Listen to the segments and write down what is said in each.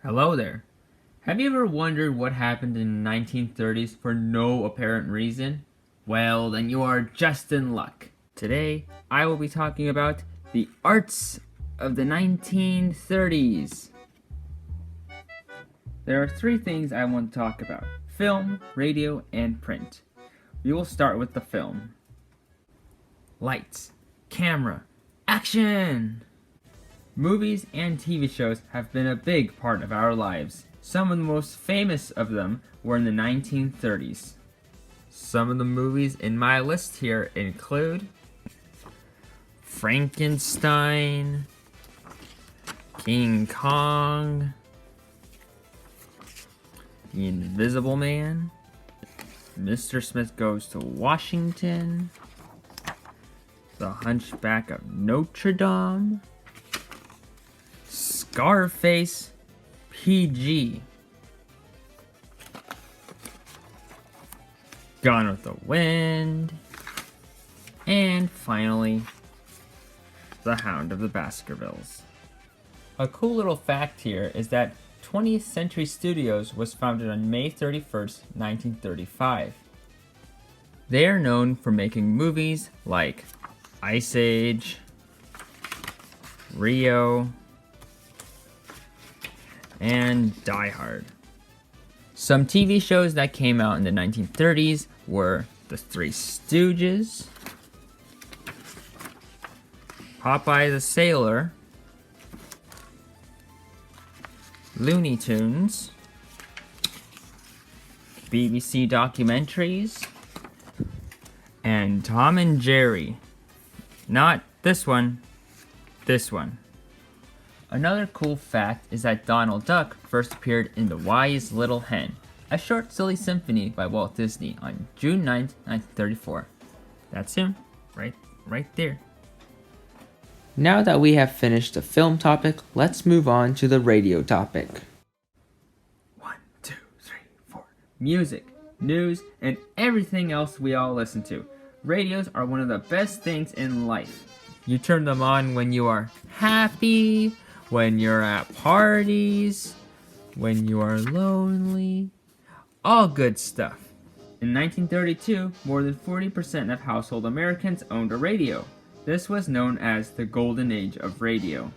Hello there. Have you ever wondered what happened in the 1930s for no apparent reason? Well, then you are just in luck. Today, I will be talking about the arts of the 1930s. There are three things I want to talk about: film, radio, and print. We will start with the film. Lights, camera, action! Movies and TV shows have been a big part of our lives. Some of the most famous of them were in the 1930s. Some of the movies in my list here include Frankenstein, King Kong, The Invisible Man, Mr. Smith Goes to Washington, The Hunchback of Notre Dame, Scarface, PG, Gone with the Wind, and finally, The Hound of the Baskervilles. A cool little fact here is that 20th Century Studios was founded on May 31st, 1935. They are known for making movies like Ice Age, Rio, and Die Hard. Some TV shows that came out in the 1930s were The Three Stooges, Popeye the Sailor, Looney Tunes, BBC documentaries, and Tom and Jerry. Not this one, this one. Another cool fact is that Donald Duck first appeared in The Wise Little Hen, a short silly symphony by Walt Disney on June 9th, 1934. That's him, right there. Now that we have finished the film topic, let's move on to the radio topic. 1, 2, 3, 4. Music, news, and everything else we all listen to. Radios are one of the best things in life. You turn them on when you are happy, when you're at parties, when you are lonely, all good stuff. In 1932, more than 40% of household Americans owned a radio. This was known as the golden age of radio.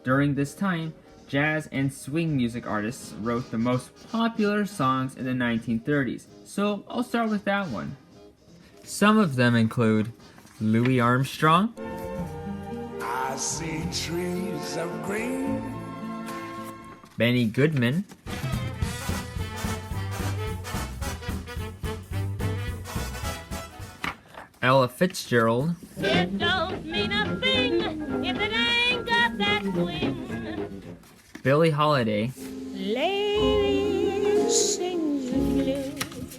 During this time, jazz and swing music artists wrote the most popular songs in the 1930s, so I'll start with that one. Some of them include Louis Armstrong, I see trees of green, Benny Goodman, Ella Fitzgerald, It don't mean a thing if it ain't got that swing. Billie Holiday, Lady sings the blues.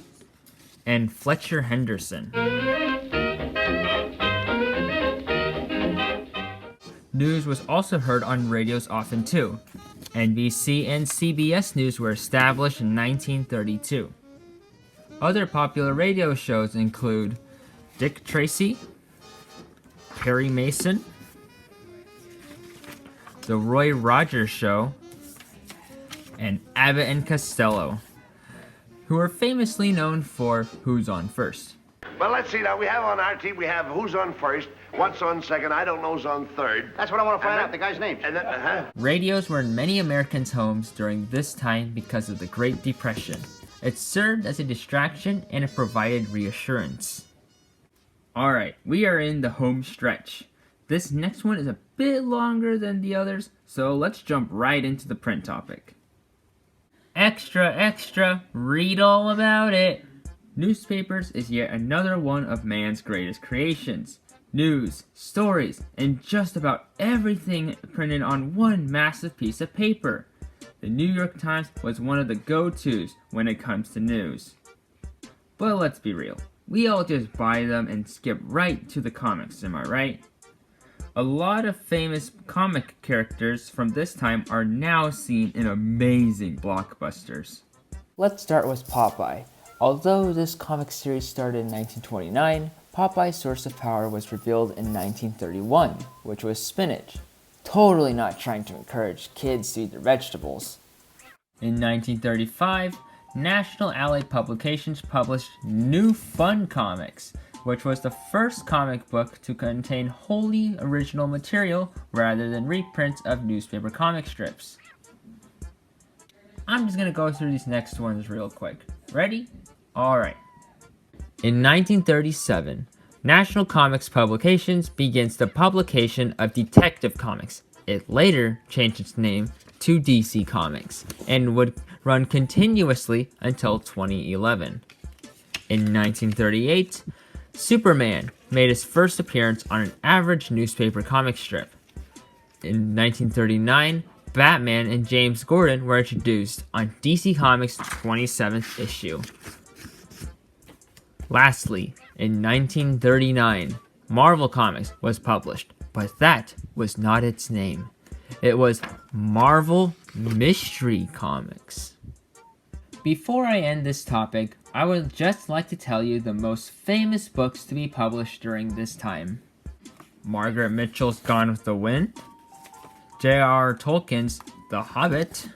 and Fletcher Henderson. News was also heard on radios often too. NBC and CBS News were established in 1932. Other popular radio shows include Dick Tracy, Perry Mason, The Roy Rogers Show, and Abbott and Costello, who are famously known for Who's On First. Well, let's see now. We have on our team, we have who's on first, what's on second, I don't know who's on third. That's what I want to find out, the guy's name. And then, Radios were in many Americans' homes during this time because of the Great Depression. It served as a distraction and it provided reassurance. Alright, we are in the home stretch. This next one is a bit longer than the others, so let's jump right into the print topic. Extra, extra, read all about it! Newspapers is yet another one of man's greatest creations. News, stories, and just about everything printed on one massive piece of paper. The New York Times was one of the go-tos when it comes to news. But let's be real, we all just buy them and skip right to the comics, am I right? A lot of famous comic characters from this time are now seen in amazing blockbusters. Let's start with Popeye. Although this comic series started in 1929, Popeye's source of power was revealed in 1931, which was spinach. Totally not trying to encourage kids to eat their vegetables. In 1935, National Allied Publications published New Fun Comics, which was the first comic book to contain wholly original material rather than reprints of newspaper comic strips. I'm just going to go through these next ones real quick. Ready? Alright. In 1937, National Comics Publications begins the publication of Detective Comics. It later changed its name to DC Comics and would run continuously until 2011. In 1938, Superman made his first appearance on an average newspaper comic strip. In 1939, Batman and James Gordon were introduced on DC Comics' 27th issue. Lastly, in 1939, Marvel Comics was published, but that was not its name. It was Marvel Mystery Comics. Before I end this topic, I would just like to tell you the most famous books to be published during this time. Margaret Mitchell's Gone with the Wind, J.R.R. Tolkien's The Hobbit,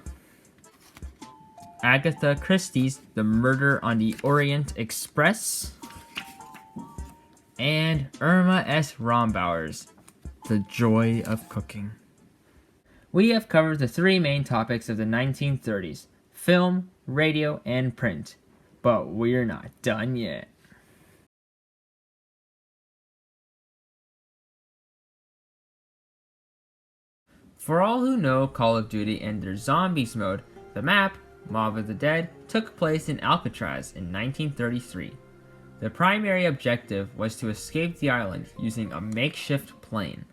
Agatha Christie's The Murder on the Orient Express, and Irma S. Rombauer's The Joy of Cooking. We have covered the three main topics of the 1930s: film, radio, and print. But we're not done yet. For all who know Call of Duty and their Zombies mode, the map, Mob of the Dead, took place in Alcatraz in 1933. The primary objective was to escape the island using a makeshift plane.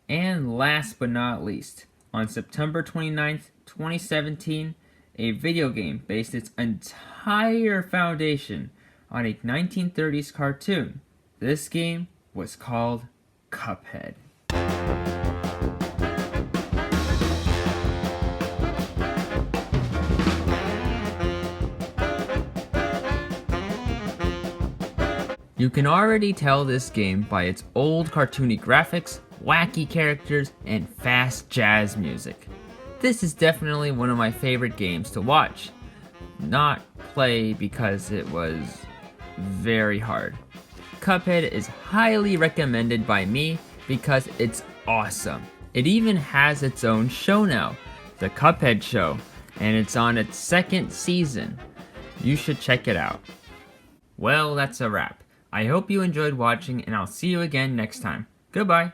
And last but not least, on September 29th, 2017, a video game based its entire foundation on a 1930s cartoon. This game was called Cuphead. You can already tell this game by its old cartoony graphics, wacky characters, and fast jazz music. This is definitely one of my favorite games to watch, not play because it was very hard. Cuphead is highly recommended by me because it's awesome. It even has its own show now, The Cuphead Show, and it's on its second season. You should check it out. Well, that's a wrap. I hope you enjoyed watching, and I'll see you again next time. Goodbye!